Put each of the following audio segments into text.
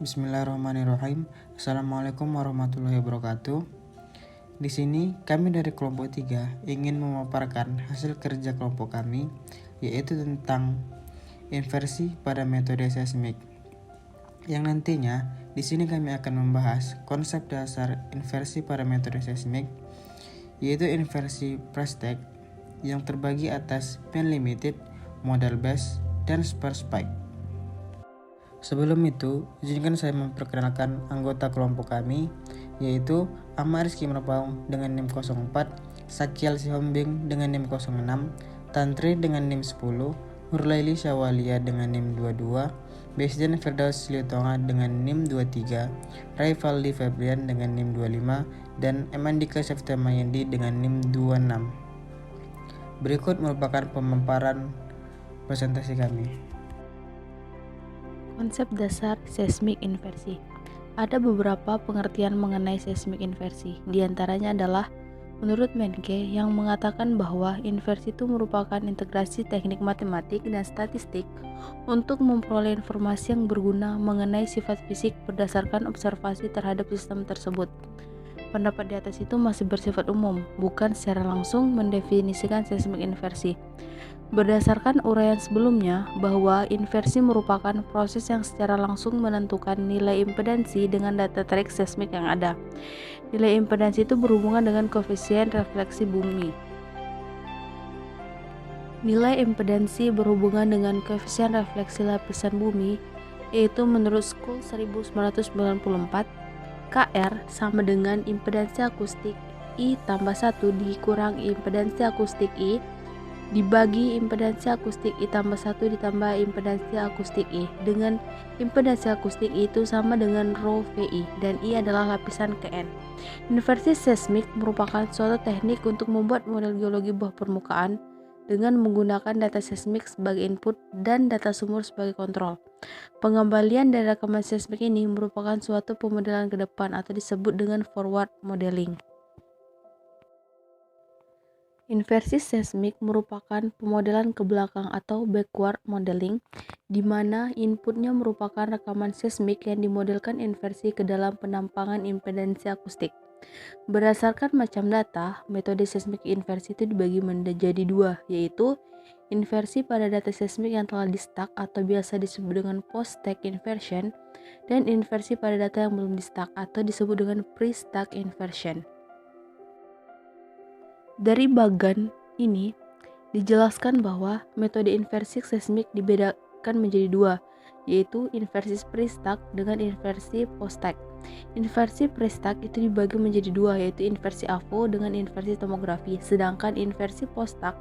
Bismillahirrahmanirrahim. Assalamualaikum warahmatullahi wabarakatuh. Di sini kami dari kelompok 3 ingin memaparkan hasil kerja kelompok kami, yaitu tentang inversi pada metode seismik. Yang nantinya di sini kami akan membahas konsep dasar inversi pada metode seismik, yaitu inversi Priestley yang terbagi atas band limited, model base, dan spare spike. Sebelum itu, izinkan saya memperkenalkan anggota kelompok kami, yaitu Ahmad Rizky Merpau dengan NIM 04, Sakial Sihombing dengan NIM 06, Tantri dengan NIM 10, Hurlaili Syawalia dengan NIM 22, Besden Firdaus Liutonga dengan NIM 23, Raivaldi Febrian dengan NIM 25, dan Emandika Septimayandi dengan NIM 26. Berikut merupakan pemaparan presentasi kami. Konsep dasar seismik inversi. Ada beberapa pengertian mengenai seismik inversi. Di antaranya adalah menurut Menke yang mengatakan bahwa inversi itu merupakan integrasi teknik matematik dan statistik untuk memperoleh informasi yang berguna mengenai sifat fisik berdasarkan observasi terhadap sistem tersebut. Pendapat di atas itu masih bersifat umum, bukan secara langsung mendefinisikan seismik inversi. Berdasarkan uraian sebelumnya, bahwa inversi merupakan proses yang secara langsung menentukan nilai impedansi dengan data tarik seismik yang ada. Nilai impedansi itu berhubungan dengan koefisien refleksi bumi. Nilai impedansi berhubungan dengan koefisien refleksi lapisan bumi, yaitu menurut School 1994, KR sama dengan impedansi akustik I tambah 1 dikurang impedansi akustik I dibagi impedansi akustik I tambah 1 ditambah impedansi akustik I, dengan impedansi akustik I itu sama dengan rho VI dan I adalah lapisan Kn. Inversi seismik merupakan suatu teknik untuk membuat model geologi bawah permukaan dengan menggunakan data seismik sebagai input dan data sumur sebagai kontrol. Pengembalian dari rekaman seismik ini merupakan suatu pemodelan ke depan atau disebut dengan forward modeling. Inversi seismik merupakan pemodelan ke belakang atau backward modeling, di mana inputnya merupakan rekaman seismik yang dimodelkan inversi ke dalam penampangan impedansi akustik. Berdasarkan macam data, metode seismik inversi itu dibagi menjadi dua, yaitu inversi pada data seismik yang telah di-stack atau biasa disebut dengan post-stack inversion, dan inversi pada data yang belum di-stack atau disebut dengan pre-stack inversion. Dari bagan ini dijelaskan bahwa metode inversi seismik dibedakan menjadi dua, yaitu inversi pre-stack dengan inversi post-stack. Inversi pre-stack itu dibagi menjadi dua, yaitu inversi AVO dengan inversi tomografi, sedangkan inversi post-stack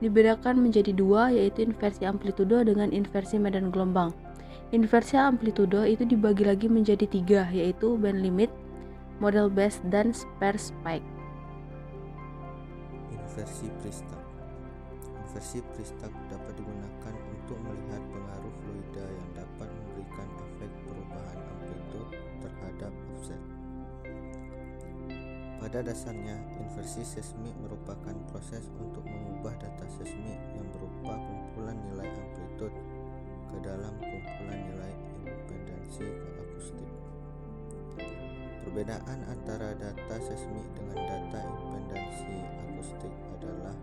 dibedakan menjadi dua, yaitu inversi amplitudo dengan inversi medan gelombang. Inversi amplitudo itu dibagi lagi menjadi tiga, yaitu band limit, model base, dan spare spike. Inversi Priestley. Inversi Priestley dapat digunakan untuk melihat pengaruh fluida yang dapat memberikan efek perubahan amplitude terhadap offset. Pada dasarnya, inversi seismik merupakan proses untuk mengubah data seismik yang berupa kumpulan nilai amplitude ke dalam kumpulan nilai impedansi akustik. Perbedaan antara data seismik dengan data impedansi akustik adalah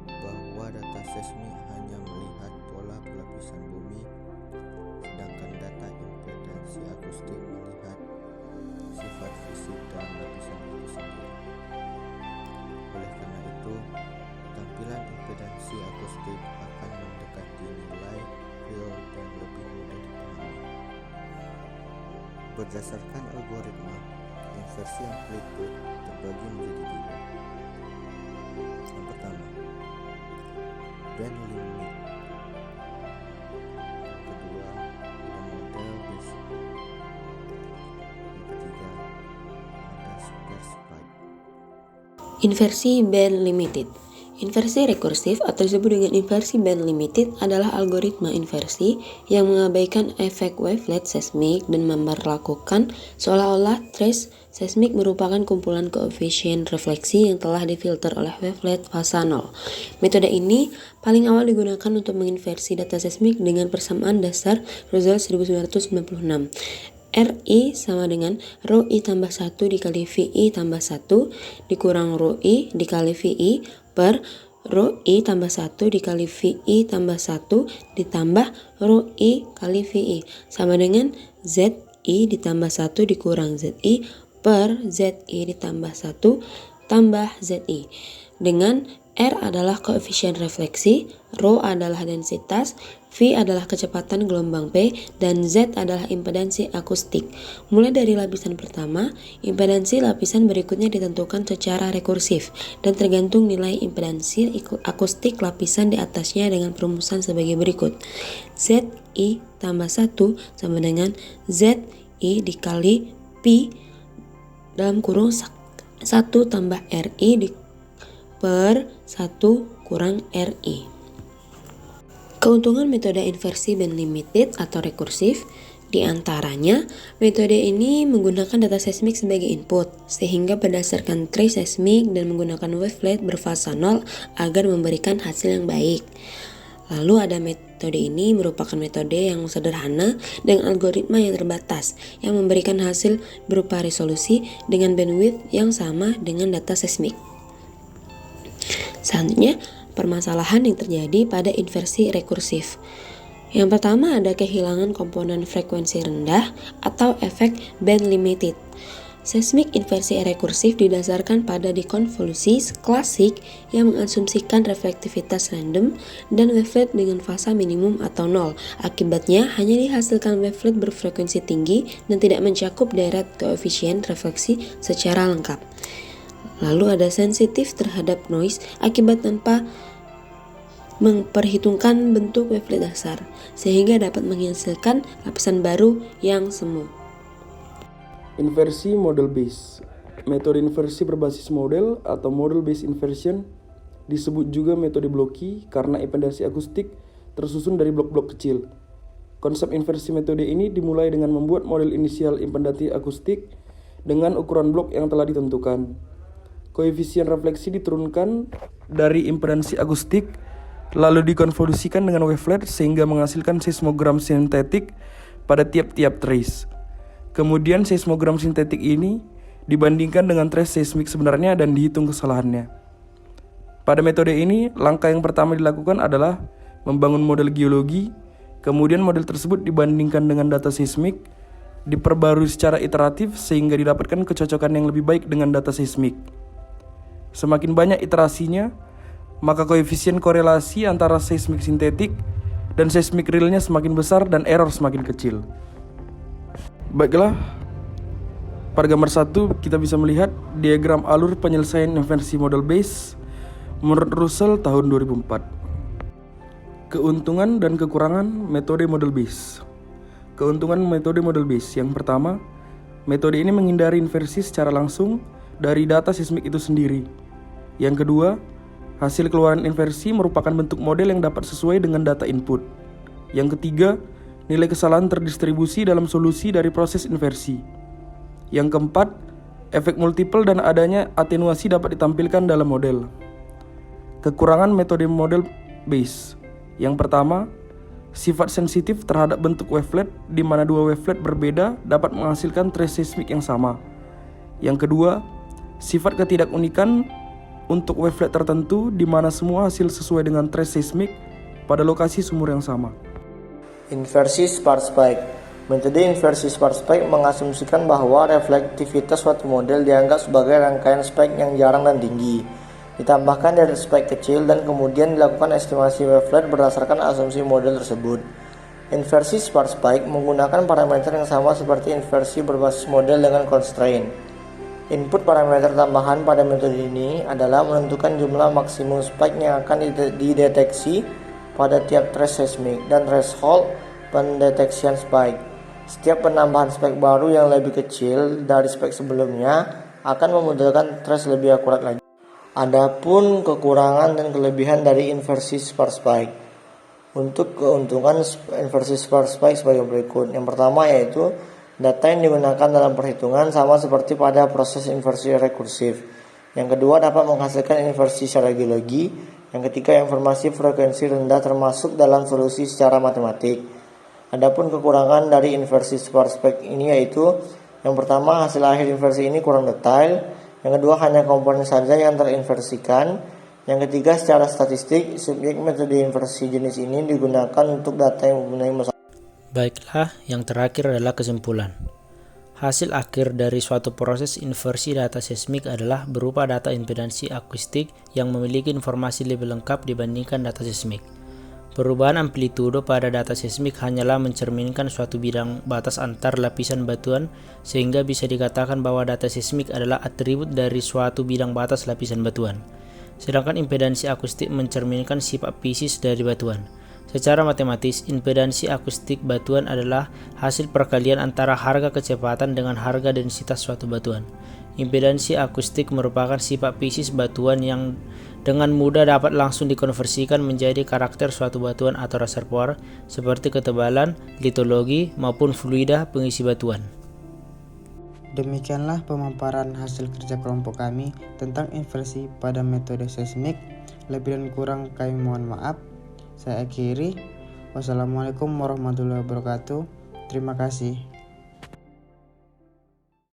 bahwa data seismik hanya melihat pola lapisan bumi, sedangkan data impedansi akustik melihat sifat fisik dalam lapisan itu sendiri. Oleh karena itu, tampilan impedansi akustik akan mendekati nilai real dan lebih mudah dipahami. Berdasarkan algoritma, inversi amplitude terbagi menjadi tiga. Yang pertama, band limit. Yang kedua, model base. Yang ketiga, ada spare spike. Inversi band limited. Inversi rekursif atau disebut dengan inversi band limited adalah algoritma inversi yang mengabaikan efek wavelet seismik dan memperlakukan seolah-olah trace seismik merupakan kumpulan koefisien refleksi yang telah difilter oleh wavelet fasa 0. Metode ini paling awal digunakan untuk menginversi data seismik dengan persamaan dasar Russell 1996. RI sama dengan rho I tambah 1 dikali VI tambah 1 dikurang rho I dikali VI per rho I tambah 1 dikali VI tambah 1 ditambah rho I kali VI sama dengan ZI ditambah 1 dikurang ZI per ZI ditambah 1 tambah ZI. Dengan R adalah koefisien refleksi, rho adalah densitas, V adalah kecepatan gelombang P, dan Z adalah impedansi akustik. Mulai dari lapisan pertama, impedansi lapisan berikutnya ditentukan secara rekursif dan tergantung nilai impedansi akustik lapisan di atasnya dengan perumusan sebagai berikut. ZI tambah 1 sama dengan ZI dikali P dalam kurung 1 tambah RI per 1 kurang RI. Keuntungan metode inversi band limited atau rekursif diantaranya, metode ini menggunakan data seismik sebagai input, sehingga berdasarkan trace seismik dan menggunakan wavelet berfasa 0 agar memberikan hasil yang baik. Lalu ada metode ini merupakan metode yang sederhana dengan algoritma yang terbatas, yang memberikan hasil berupa resolusi dengan bandwidth yang sama dengan data seismik. Selanjutnya, permasalahan yang terjadi pada inversi rekursif. Yang pertama ada kehilangan komponen frekuensi rendah atau efek band limited. Seismik inversi rekursif didasarkan pada dekonvolusi klasik yang mengasumsikan reflektivitas random dan wavelet dengan fasa minimum atau 0. Akibatnya hanya dihasilkan wavelet berfrekuensi tinggi dan tidak mencakup deret koefisien refleksi secara lengkap. Lalu ada sensitif terhadap noise akibat tanpa memperhitungkan bentuk wavelet dasar, sehingga dapat menghasilkan lapisan baru yang semu. Inversi model base. Metode inversi berbasis model atau model based inversion disebut juga metode Blocky karena impedansi akustik tersusun dari blok-blok kecil. Konsep inversi metode ini dimulai dengan membuat model inisial impedansi akustik dengan ukuran blok yang telah ditentukan. Koefisien refleksi diturunkan dari impedansi akustik lalu dikonvolusikan dengan wavelet sehingga menghasilkan seismogram sintetik pada tiap-tiap trace. Kemudian seismogram sintetik ini dibandingkan dengan trace seismik sebenarnya dan dihitung kesalahannya. Pada metode ini, langkah yang pertama dilakukan adalah membangun model geologi, kemudian model tersebut dibandingkan dengan data seismik, diperbarui secara iteratif sehingga didapatkan kecocokan yang lebih baik dengan data seismik. Semakin banyak iterasinya, maka koefisien korelasi antara seismik sintetik dan seismik realnya semakin besar dan error semakin kecil. Baiklah, pada gambar 1 kita bisa melihat diagram alur penyelesaian inversi model base menurut Russell tahun 2004. Keuntungan dan kekurangan metode model base. Keuntungan metode model base yang pertama, metode ini menghindari inversi secara langsung dari data seismik itu sendiri. Yang kedua, hasil keluaran inversi merupakan bentuk model yang dapat sesuai dengan data input. Yang ketiga, nilai kesalahan terdistribusi dalam solusi dari proses inversi. Yang keempat, efek multiple dan adanya atenuasi dapat ditampilkan dalam model. Kekurangan metode model base. Yang pertama, sifat sensitif terhadap bentuk wavelet di mana dua wavelet berbeda dapat menghasilkan trace seismik yang sama. Yang kedua, sifat ketidakunikan untuk wavelet tertentu di mana semua hasil sesuai dengan trace seismik pada lokasi sumur yang sama. Inversi sparse spike. Metode inversi sparse spike mengasumsikan bahwa reflektivitas suatu model dianggap sebagai rangkaian spike yang jarang dan tinggi. Ditambahkan dari spike kecil dan kemudian dilakukan estimasi wavelet berdasarkan asumsi model tersebut. Inversi sparse spike menggunakan parameter yang sama seperti inversi berbasis model dengan constraint. Input parameter tambahan pada metode ini adalah menentukan jumlah maksimum spike yang akan dideteksi pada tiap trace seismik dan threshold pendeteksian spike. Setiap penambahan spike baru yang lebih kecil dari spike sebelumnya akan memudahkan trace lebih akurat lagi. Adapun kekurangan dan kelebihan dari inversi sparse spike. Untuk keuntungan inversi sparse spike sebagai berikut. Yang pertama yaitu data yang digunakan dalam perhitungan sama seperti pada proses inversi rekursif. Yang kedua dapat menghasilkan inversi secara geologi. Yang ketiga informasi frekuensi rendah termasuk dalam solusi secara matematik. Adapun kekurangan dari inversi sparse spike ini yaitu yang pertama hasil akhir inversi ini kurang detail. Yang kedua hanya komponen saja yang terinversikan. Yang ketiga secara statistik subjek metode inversi jenis ini digunakan untuk data yang mempunyai masalah. Baiklah, yang terakhir adalah kesimpulan. Hasil akhir dari suatu proses inversi data seismik adalah berupa data impedansi akustik yang memiliki informasi lebih lengkap dibandingkan data seismik. Perubahan amplitudo pada data seismik hanyalah mencerminkan suatu bidang batas antar lapisan batuan, sehingga bisa dikatakan bahwa data seismik adalah atribut dari suatu bidang batas lapisan batuan. Sedangkan impedansi akustik mencerminkan sifat fisis dari batuan. Secara matematis, impedansi akustik batuan adalah hasil perkalian antara harga kecepatan dengan harga densitas suatu batuan. Impedansi akustik merupakan sifat fisis batuan yang dengan mudah dapat langsung dikonversikan menjadi karakter suatu batuan atau reservoir seperti ketebalan, litologi, maupun fluida pengisi batuan. Demikianlah pemaparan hasil kerja kelompok kami tentang inversi pada metode seismik. Lebih dan kurang kami mohon maaf. Saya akhiri. Wassalamualaikum warahmatullahi wabarakatuh. Terima kasih.